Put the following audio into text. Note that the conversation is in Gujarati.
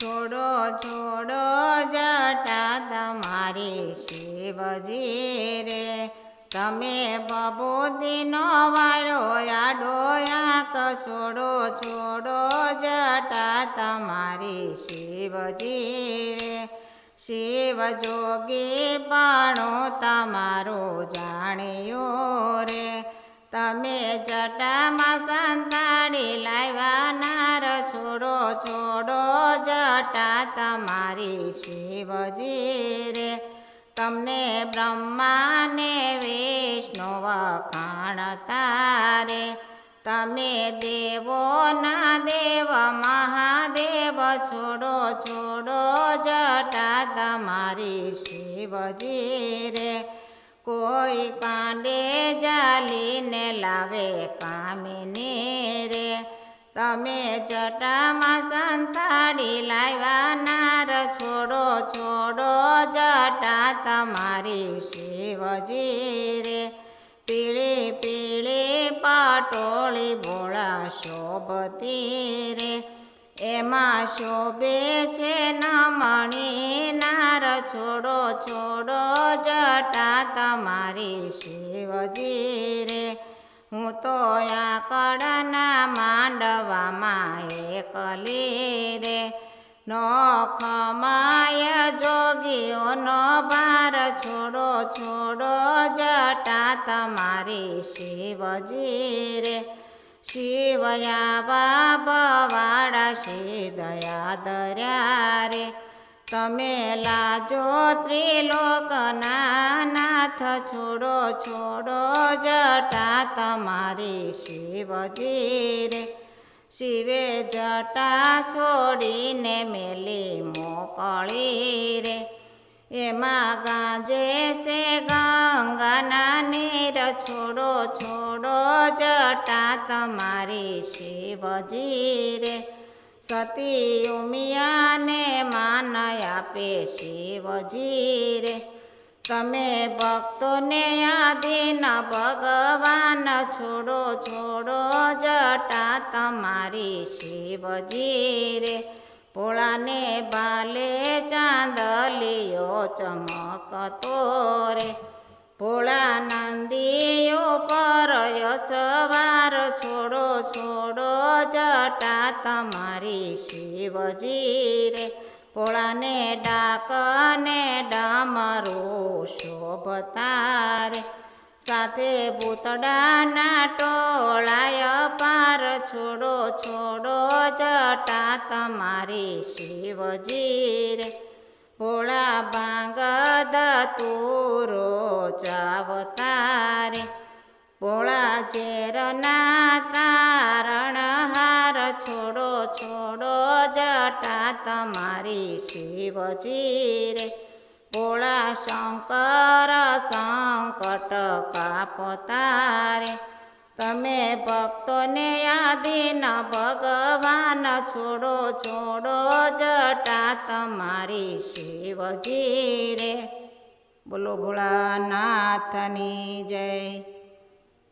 છોડો છોડો જટા તમારી શિવજી રે, તમે બબૂદીનો વાળો આડો આંખ, છોડો છોડો જટા તમારી શિવજી રે, શિવ જોગી પણ તમારું જાણ્યું રે, તમે જટામાં સંતાડી લાવ્યા નાર, છોડો છોડો જટા તમારી શિવજી રે, તમને બ્રહ્માને વિષ્ણુ વખાણતા રે, તમે દેવોના દેવ મહાદેવ, છોડો છોડો જટા તમારી શિવજી રે, કોઈ કાંડે જાલીને લાવે કામિની રે, તમે જટામાં સંતાડી લાવ્યા નાર, છોડો છોડો જટા તમારી શિવજી રે, પીળી પીળી પાટોળી ભોળા શોભતી રે, એમાં શોભે છે નમણી નાર, છોડો છોડો જટા તમારી શિવજી રે, હું તો આકડના માંડવામાં એકલી રે, નોખમાય જોગીઓનો ભાર, છોડો છોડો જટા તમારી શિવજી રે, શિવ આવા બવાડા સિદ્ધયા દર્યા રે, તમે લાજો ત્રિલોકના નાથ, છોડો છોડો જટા તમારી શિવજી રે, શિવે જટા છોડીને મેલી મોકળી રે, એમાં ગાજે છે ગંગાના નીર, છોડો છોડો જટા તમારી શિવજી રે, સતી ઉમિયાને માન આપે શિવજી રે, તમે ભક્તોને આધીન ભગવાન, છોડો છોડો જટા તમારી શિવજી રે, ભોળાને બાલે ચાંદલિયો ચમકતો રે, ભોળા નંદીઓ પર સવાર, છોડો છોડો જટા તમારી શિવજી રે, ભોળાને ડાકને ડમરું શોભતા રે, સાથે ભૂતડાના ટોળાય પાર, છોડો છોડો જટા તમારી શિવજી રે, ભોળા ભાંગ ધતૂરો ચાવતા રે, ભોળા ઝેરના તારણહાર, છોડો છોડો જટા તમારી શિવજી રે, ભોળા શંકર સંકટ કાપતા રે, તમે ભક્તોને આધીન ભગવાન, છોડો છોડો જટા તમારી શિવજી રે, બોલો ભોળાનાથની જય।